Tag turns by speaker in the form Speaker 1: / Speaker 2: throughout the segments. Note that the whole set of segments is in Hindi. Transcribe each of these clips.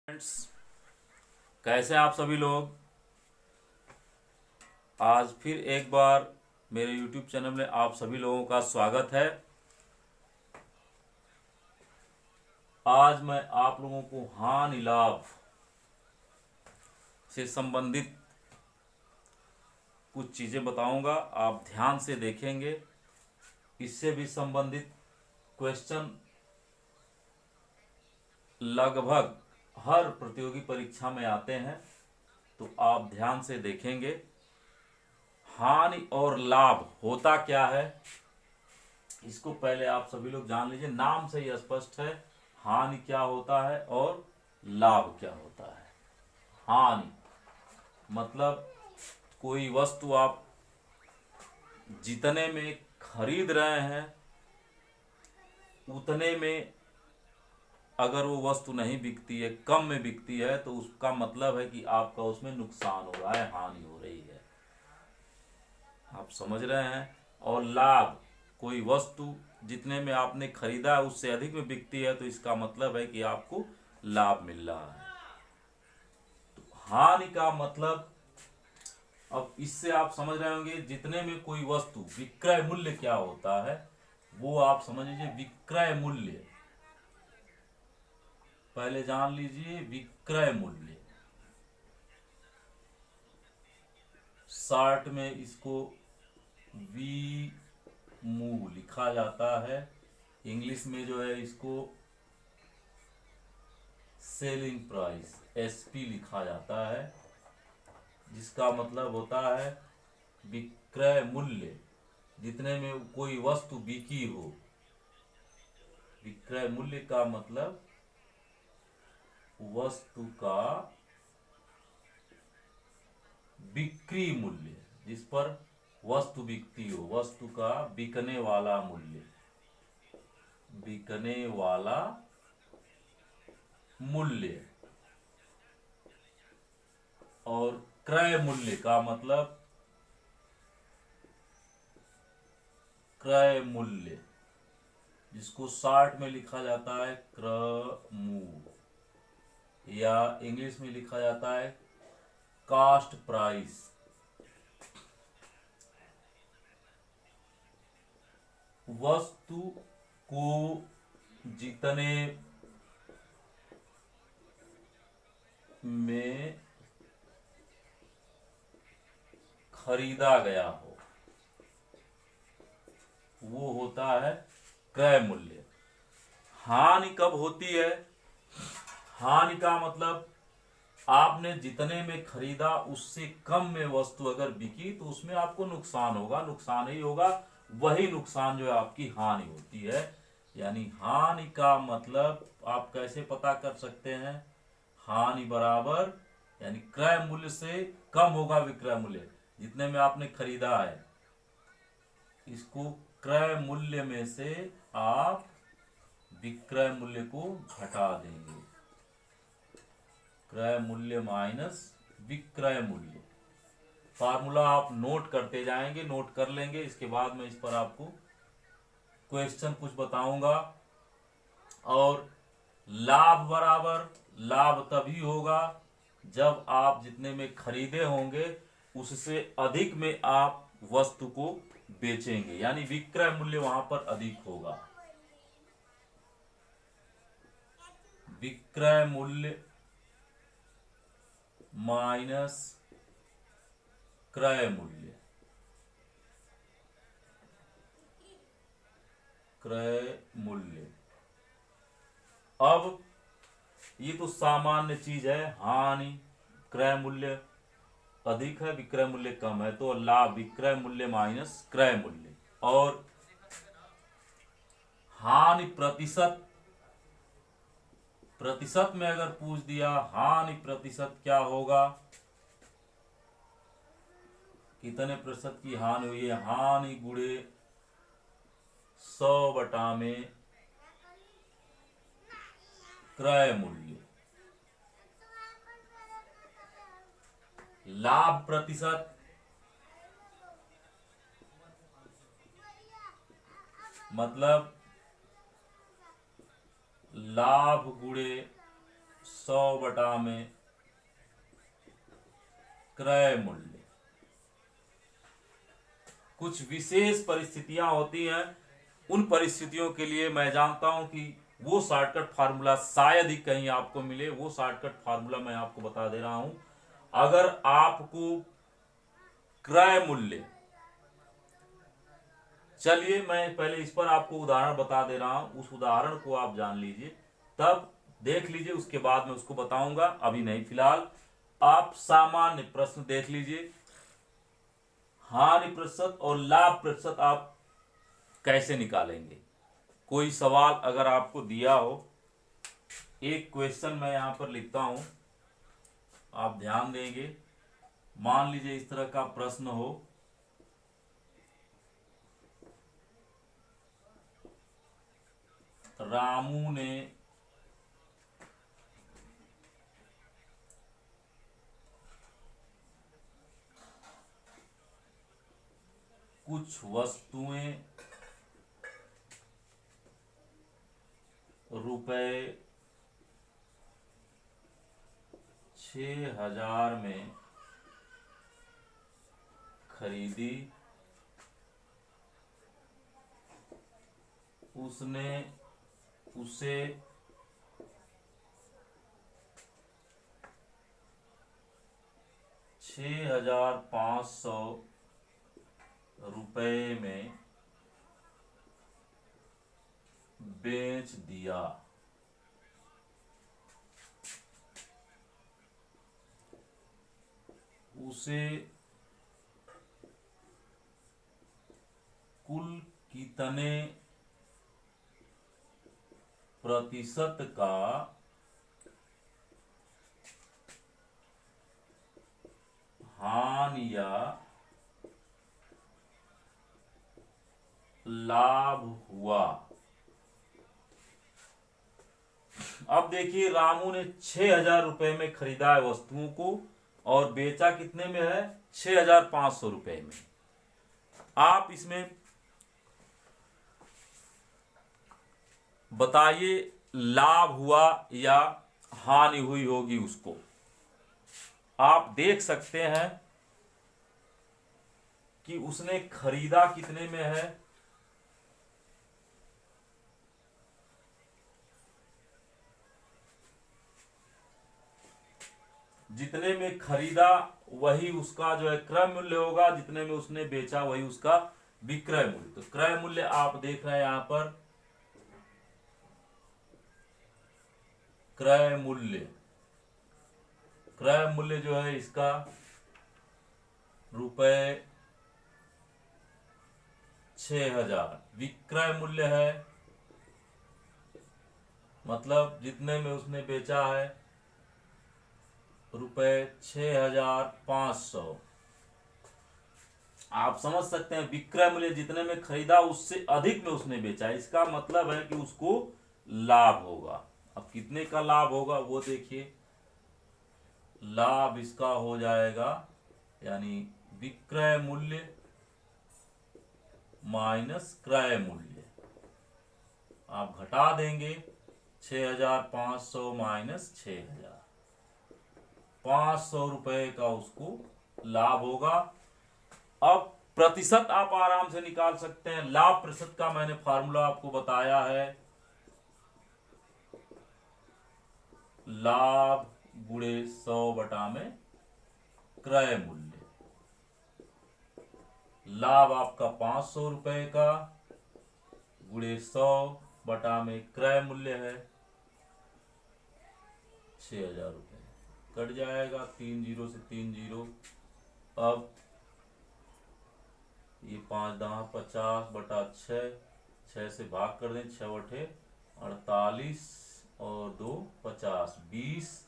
Speaker 1: फ्रेंड्स, कैसे हैं आप सभी लोग। आज फिर एक बार मेरे YouTube चैनल में आप सभी लोगों का स्वागत है। आज मैं आप लोगों को हानि लाभ से संबंधित कुछ चीज़ें बताऊंगा, आप ध्यान से देखेंगे। इससे भी संबंधित क्वेश्चन लगभग हर प्रतियोगी परीक्षा में आते हैं, तो आप ध्यान से देखेंगे। हानि और लाभ होता क्या है, इसको पहले आप सभी लोग जान लीजिए। नाम से ही स्पष्ट है हानि क्या होता है और लाभ क्या होता है। हानि मतलब कोई वस्तु आप जितने में खरीद रहे हैं उतने में अगर वो वस्तु नहीं बिकती है, कम में बिकती है, तो उसका मतलब है कि आपका उसमें नुकसान हो रहा है, हानि हो रही है। आप समझ रहे हैं। और लाभ, कोई वस्तु जितने में आपने खरीदा है उससे अधिक में बिकती है, तो इसका मतलब है कि आपको लाभ मिल रहा है। तो हानि का मतलब, अब इससे आप समझ रहे होंगे, जितने में कोई वस्तु, विक्रय मूल्य क्या होता है वो आप समझ लीजिए। विक्रय मूल्य पहले जान लीजिए। विक्रय मूल्य शॉर्ट में इसको वी मू लिखा जाता है। इंग्लिश में जो है इसको सेलिंग प्राइस एसपी लिखा जाता है, जिसका मतलब होता है विक्रय मूल्य, जितने में कोई वस्तु बिकी हो। विक्रय मूल्य का मतलब वस्तु का बिक्री मूल्य, जिस पर वस्तु बिकती हो, वस्तु का बिकने वाला मूल्य। बिकने वाला मूल्य। और क्रय मूल्य का मतलब क्रय मूल्य, जिसको शॉर्ट में लिखा जाता है क्रमू, या इंग्लिश में लिखा जाता है कास्ट प्राइस। वस्तु को जितने में खरीदा गया हो वो होता है क्रय मूल्य। हानि कब होती है? हानि का मतलब आपने जितने में खरीदा उससे कम में वस्तु अगर बिकी तो उसमें आपको नुकसान होगा, नुकसान ही होगा। वही नुकसान जो है आपकी हानि होती है। यानी हानि का मतलब आप कैसे पता कर सकते हैं? हानि बराबर, यानी क्रय मूल्य से कम होगा विक्रय मूल्य, जितने में आपने खरीदा है, इसको क्रय मूल्य में से आप विक्रय मूल्य को घटा देंगे। क्रय मूल्य माइनस विक्रय मूल्य। फार्मूला आप नोट करते जाएंगे, नोट कर लेंगे। इसके बाद मैं इस पर आपको क्वेश्चन कुछ बताऊंगा। और लाभ बराबर, लाभ तभी होगा जब आप जितने में खरीदे होंगे उससे अधिक में आप वस्तु को बेचेंगे, यानी विक्रय मूल्य वहां पर अधिक होगा। विक्रय मूल्य माइनस क्रय मूल्य। क्रय मूल्य। अब ये तो सामान्य चीज है, हानि क्रय मूल्य अधिक है, विक्रय मूल्य कम है, तो लाभ विक्रय मूल्य माइनस क्रय मूल्य। और हानि प्रतिशत, प्रतिशत में अगर पूछ दिया हानि प्रतिशत क्या होगा, कितने प्रतिशत की हानि हुई है, हानि गुणे 100 में क्रय मूल्य। लाभ प्रतिशत मतलब लाभ गुणे 100 में क्रय मूल्य। कुछ विशेष परिस्थितियां होती हैं, उन परिस्थितियों के लिए मैं जानता हूं कि वो शॉर्टकट फार्मूला शायद ही कहीं आपको मिले, वो शॉर्टकट फार्मूला मैं आपको बता दे रहा हूं। अगर आपको क्रय मूल्य, चलिए मैं पहले इस पर आपको उदाहरण बता दे रहा हूं, उस उदाहरण को आप जान लीजिए, तब देख लीजिए, उसके बाद मैं उसको बताऊंगा, अभी नहीं। फिलहाल आप सामान्य प्रश्न देख लीजिए, हानि प्रतिशत और लाभ प्रतिशत आप कैसे निकालेंगे। कोई सवाल अगर आपको दिया हो, एक क्वेश्चन मैं यहां पर लिखता हूं, आप ध्यान देंगे। मान लीजिए इस तरह का प्रश्न हो, रामू ने कुछ वस्तुएं रुपए 6,000 में खरीदी, उसने उसे 6,500 रुपए में बेच दिया। उसे कुल कितने प्रतिशत का हानि या लाभ हुआ। अब देखिए, रामू ने 6,000 रुपए में खरीदा है वस्तुओं को और बेचा कितने में है, 6,500 रुपए में। आप इसमें बताइए लाभ हुआ या हानि हुई होगी उसको। आप देख सकते हैं कि उसने खरीदा कितने में है, जितने में खरीदा वही उसका जो है क्रय मूल्य होगा, जितने में उसने बेचा वही उसका विक्रय मूल्य। तो क्रय मूल्य आप देख रहे हैं यहां पर, क्रय मूल्य जो है इसका रुपए 6,000, विक्रय मूल्य है मतलब जितने में उसने बेचा है रुपए 6,500। आप समझ सकते हैं, विक्रय मूल्य जितने में खरीदा उससे अधिक में उसने बेचा, इसका मतलब है कि उसको लाभ होगा। अब कितने का लाभ होगा वो देखिए, लाभ इसका हो जाएगा यानी विक्रय मूल्य माइनस क्रय मूल्य, आप घटा देंगे 6,500 माइनस 6,000, 500 रुपए का उसको लाभ होगा। अब प्रतिशत आप आराम से निकाल सकते हैं। लाभ प्रतिशत का मैंने फार्मूला आपको बताया है, लाभ गुणे 100 में क्रय मूल्य। लाभ आपका 500 रुपए का गुणे 100 में क्रय मूल्य है 6,000 रुपए, कट जाएगा 3 जीरो से 3 जीरो। अब ये 5 दाह 50 बटा 6, 6 से भाग कर दें, 6 बटे 48 और 2 50, 20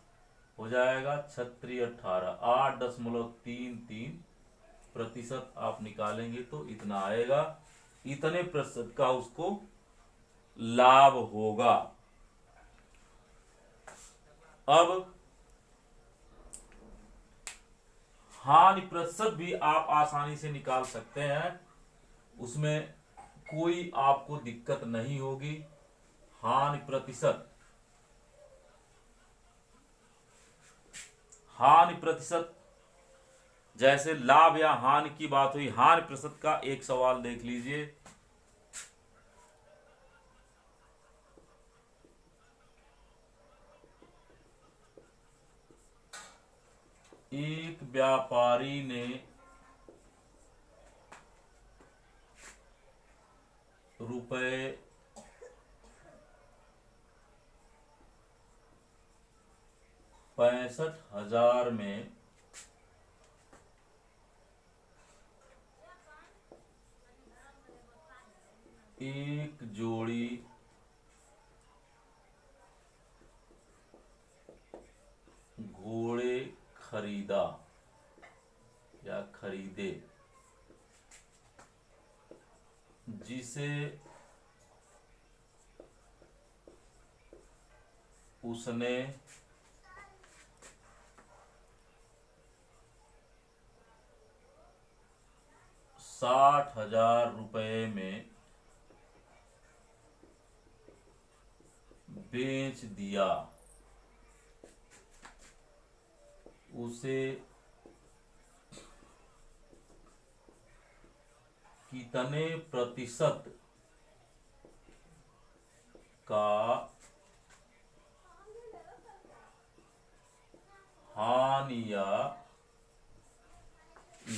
Speaker 1: हो जाएगा, 36 18, 8.33 प्रतिशत आप निकालेंगे तो इतना आएगा, इतने प्रतिशत का उसको लाभ होगा। अब हानि प्रतिशत भी आप आसानी से निकाल सकते हैं, उसमें कोई आपको दिक्कत नहीं होगी। हानि प्रतिशत हानि प्रतिशत, जैसे लाभ या हानि की बात हुई, हानि प्रतिशत का एक सवाल देख लीजिए। एक व्यापारी ने रुपए 65,000 में एक जोड़ी घोड़े खरीदा या खरीदे, जिसे उसने 60,000 रुपये में बेच दिया, उसे कितने प्रतिशत का हानि या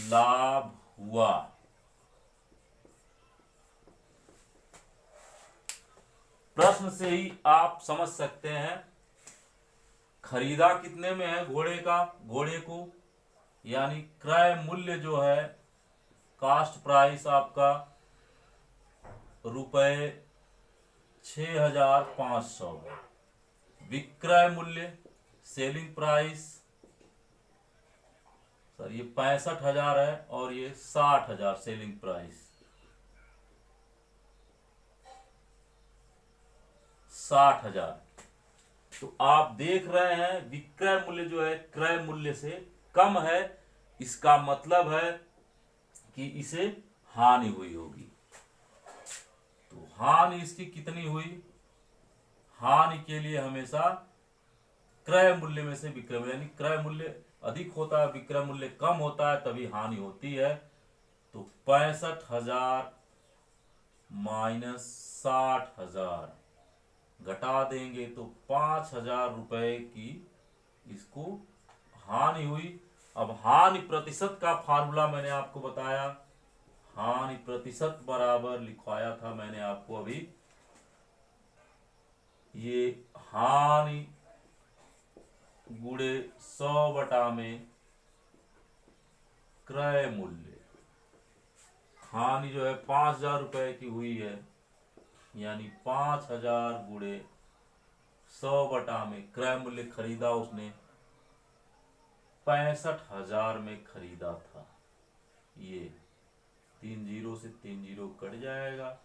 Speaker 1: लाभ हुआ? प्रश्न से ही आप समझ सकते हैं खरीदा कितने में है घोड़े को, यानी क्रय मूल्य जो है, कास्ट प्राइस आपका रुपए 6,500, विक्रय मूल्य सेलिंग प्राइस सर ये 65,000 है और ये 60,000 सेलिंग प्राइस, 60,000। तो आप देख रहे हैं विक्रय मूल्य जो है क्रय मूल्य से कम है, इसका मतलब है कि इसे हानि हुई होगी। तो हानि इसकी कितनी हुई? हानि के लिए हमेशा क्रय मूल्य में से विक्रय मूल्य, यानी क्रय मूल्य अधिक होता है, विक्रय मूल्य कम होता है, तभी हानि होती है। तो 65,000 माइनस 60,000 घटा देंगे तो 5,000 रुपए की इसको हानि हुई। अब हानि प्रतिशत का फार्मूला मैंने आपको बताया, हानि प्रतिशत बराबर लिखवाया था मैंने आपको अभी, ये हानि गुणे 100 बटा में क्रय मूल्य। हानि जो है 5,000 रुपए की हुई है, यानी 5,000 गुणे 100 बटा में क्रय मूल्य, खरीदा उसने 65,000 में खरीदा था। ये 3 जीरो से 3 जीरो कट जाएगा,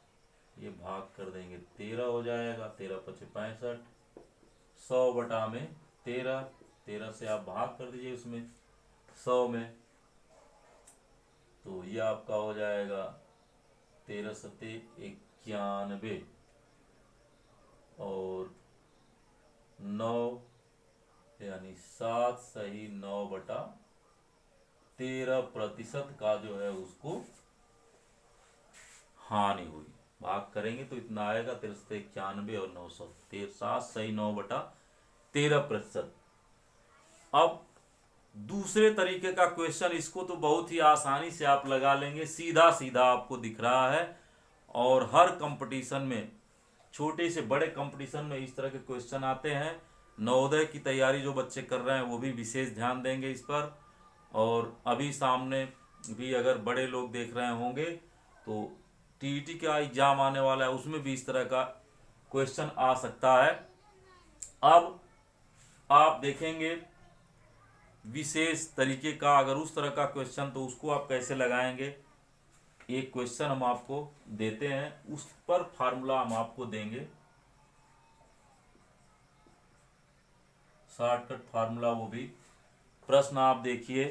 Speaker 1: ये भाग कर देंगे 13 हो जाएगा, 13 पचे 65, 100 बटा में 13, 13 से आप भाग कर दीजिए उसमें 100 में, तो ये आपका हो जाएगा 13 सत्ते 91 और 9 यानी 7 सही 9 बटा 13% का जो है उसको हानि हुई। भाग करेंगे तो इतना आएगा 93 और 900, 7 सही 9 बटा 13%। अब दूसरे तरीके का क्वेश्चन, इसको तो बहुत ही आसानी से आप लगा लेंगे, सीधा सीधा आपको दिख रहा है, और हर कंपटीशन में, छोटे से बड़े कंपटीशन में इस तरह के क्वेश्चन आते हैं। नवोदय की तैयारी जो बच्चे कर रहे हैं वो भी विशेष ध्यान देंगे इस पर, और अभी सामने भी अगर बड़े लोग देख रहे होंगे तो टीईटी का एग्जाम आने वाला है, उसमें भी इस तरह का क्वेश्चन आ सकता है। अब आप देखेंगे विशेष तरीके का, अगर उस तरह का क्वेश्चन तो उसको आप कैसे लगाएंगे। एक क्वेश्चन हम आपको देते हैं, उस पर फार्मूला हम आपको देंगे, शॉर्टकट फार्मूला, वो भी प्रश्न आप देखिए।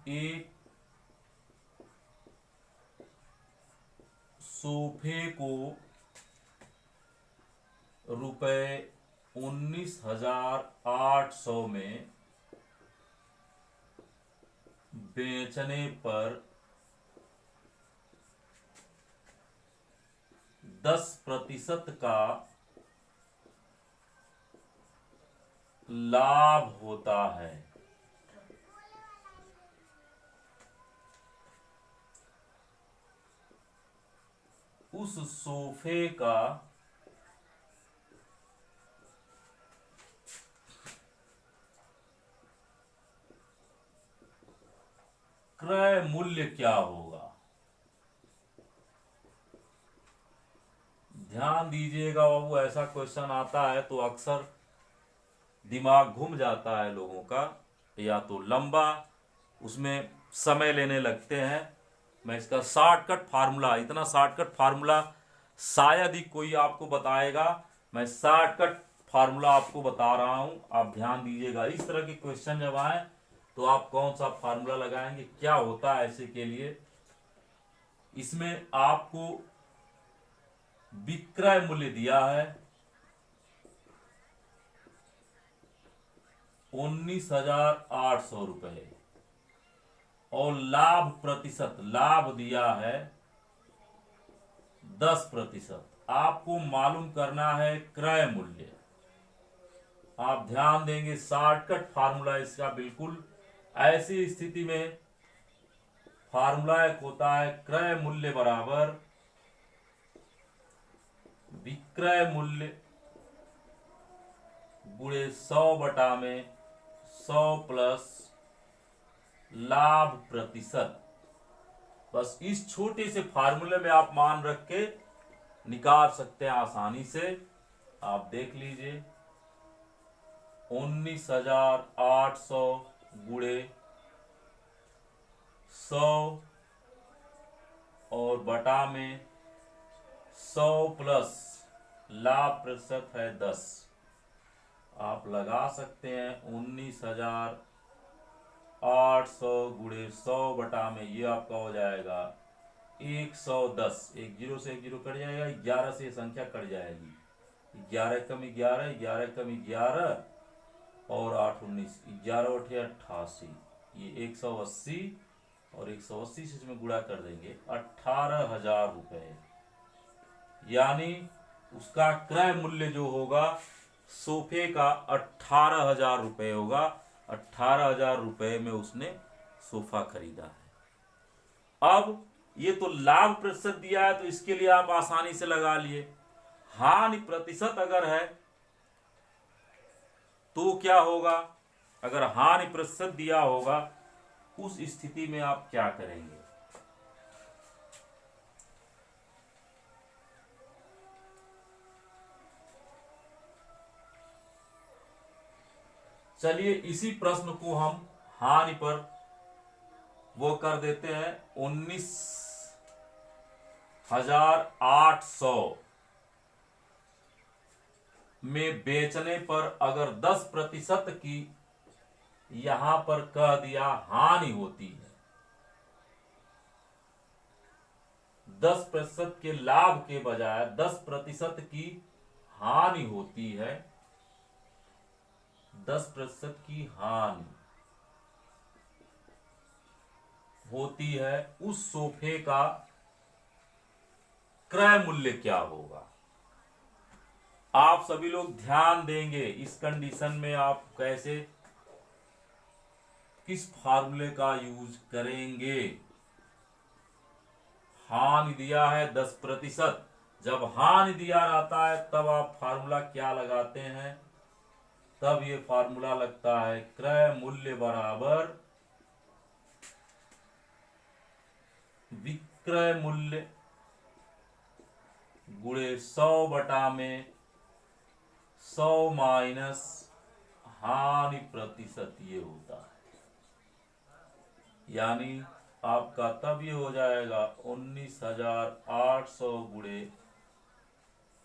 Speaker 1: एक सोफे को ₹19,800 में बेचने पर 10% का लाभ होता है। उस सोफे का क्रय मूल्य क्या होगा? ध्यान दीजिएगा बाबू, ऐसा क्वेश्चन आता है तो अक्सर दिमाग घूम जाता है लोगों का, या तो लंबा उसमें समय लेने लगते हैं। मैं इसका शॉर्टकट फार्मूला, इतना शॉर्टकट फार्मूला शायद ही कोई आपको बताएगा। मैं शॉर्टकट फार्मूला आपको बता रहा हूं, आप ध्यान दीजिएगा। इस तरह के क्वेश्चन जब आए तो आप कौन सा फार्मूला लगाएंगे, क्या होता है ऐसे के लिए। इसमें आपको विक्रय मूल्य दिया है 19,800 रुपए और लाभ प्रतिशत, लाभ दिया है 10%। आपको मालूम करना है क्रय मूल्य। आप ध्यान देंगे, शॉर्टकट फार्मूला इसका बिल्कुल। ऐसी स्थिति में फार्मूला एक होता है क्रय मूल्य बराबर विक्रय मूल्य गुणे 100/100 प्लस लाभ प्रतिशत। बस इस छोटे से फार्मूले में आप मान रख के निकाल सकते हैं आसानी से। आप देख लीजिए 19,800 गुणे 100 और बटा में 100 प्लस लाभ प्रतिशत है 10। आप लगा सकते हैं 19,800 गुणे 100 बटा में, ये आपका हो जाएगा 110। एक जीरो से एक जीरो कट जाएगा, 11 से ये संख्या कट जाएगी। 11 कम 11, 11 कम 11 और 8 19, 11 8 88। ये 180 और 180 से इसमें गुणा कर देंगे 18,000 रुपए। यानी उसका क्रय मूल्य जो होगा सोफे का 18,000 रुपए होगा। 18,000 रुपए में उसने सोफा खरीदा है। अब ये तो लाभ प्रतिशत दिया है तो इसके लिए आप आसानी से लगा लिए। हानि प्रतिशत अगर है तो क्या होगा? अगर हानि प्रतिशत दिया होगा उस स्थिति में आप क्या करेंगे? चलिए इसी प्रश्न को हम हानि पर वो कर देते हैं। 19,800 में बेचने पर अगर 10% की यहां पर कह दिया हानि होती है, 10% के लाभ के बजाय 10% की हानि होती है, 10% की हानि होती है, उस सोफे का क्रय मूल्य क्या होगा? आप सभी लोग ध्यान देंगे इस कंडीशन में आप कैसे, किस फार्मूले का यूज करेंगे। हानि दिया है 10%, जब हानि दिया रहता है तब आप फार्मूला क्या लगाते हैं? तब ये फार्मूला लगता है क्रय मूल्य बराबर विक्रय मूल्य गुणे 100 बटा में 100 माइनस हानि प्रतिशत, ये होता है। यानी आपका तब ये हो जाएगा 19,800 गुणे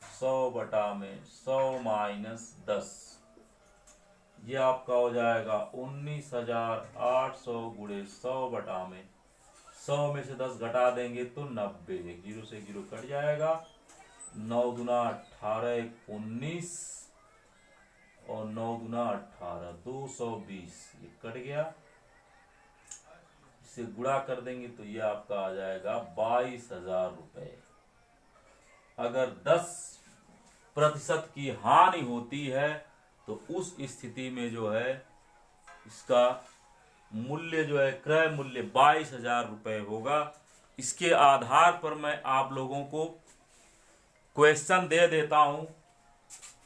Speaker 1: 100 बटा में 100 माइनस 10। ये आपका हो जाएगा 19,800 गुणे 100 बटा में 100 में से 10 घटा देंगे तो 90, 0 से 0 कट जाएगा। 9 दूना 18, 19 और 9 दूना 18, 220, ये कट गया। इसे गुणा कर देंगे तो ये आपका आ जाएगा 22,000 रुपये। अगर 10% की हानि होती है तो उस स्थिति में जो है इसका मूल्य जो है, क्रय मूल्य 22,000 रुपये होगा। इसके आधार पर मैं आप लोगों को क्वेश्चन दे देता हूं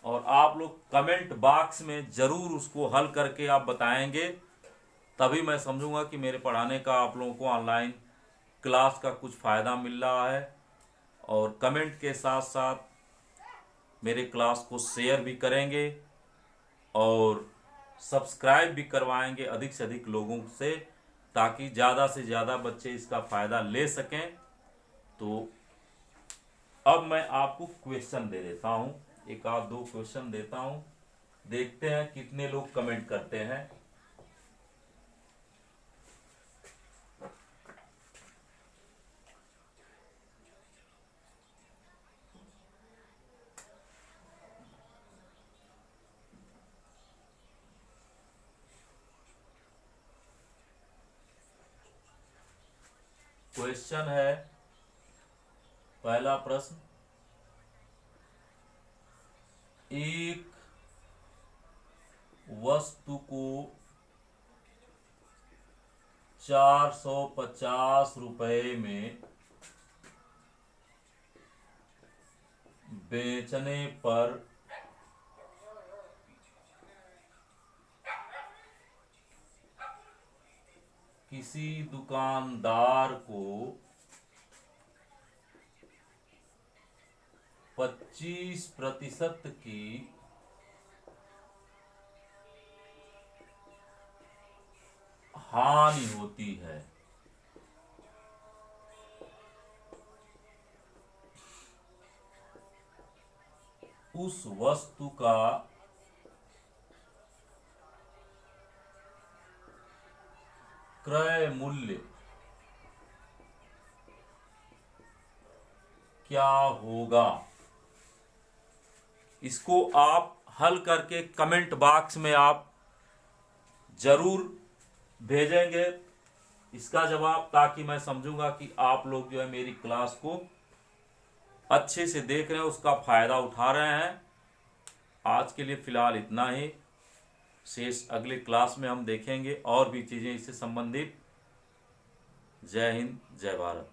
Speaker 1: और आप लोग कमेंट बॉक्स में जरूर उसको हल करके आप बताएंगे, तभी मैं समझूंगा कि मेरे पढ़ाने का आप लोगों को ऑनलाइन क्लास का कुछ फ़ायदा मिल रहा है। और कमेंट के साथ साथ मेरे क्लास को शेयर भी करेंगे और सब्सक्राइब भी करवाएंगे अधिक से अधिक लोगों से, ताकि ज़्यादा से ज़्यादा बच्चे इसका फ़ायदा ले सकें। तो अब मैं आपको क्वेश्चन दे देता हूं, एक आध दो क्वेश्चन देता हूं, देखते हैं कितने लोग कमेंट करते हैं। क्वेश्चन है, पहला प्रश्न, एक वस्तु को 450 रुपए में बेचने पर किसी दुकानदार को 25% की हानि होती है। उस वस्तु का क्रय मूल्य क्या होगा? इसको आप हल करके कमेंट बॉक्स में आप जरूर भेजेंगे इसका जवाब, ताकि मैं समझूंगा कि आप लोग जो है मेरी क्लास को अच्छे से देख रहे हैं, उसका फायदा उठा रहे हैं। आज के लिए फिलहाल इतना ही, शेष अगले क्लास में हम देखेंगे और भी चीजें इससे संबंधित। जय हिंद, जय भारत।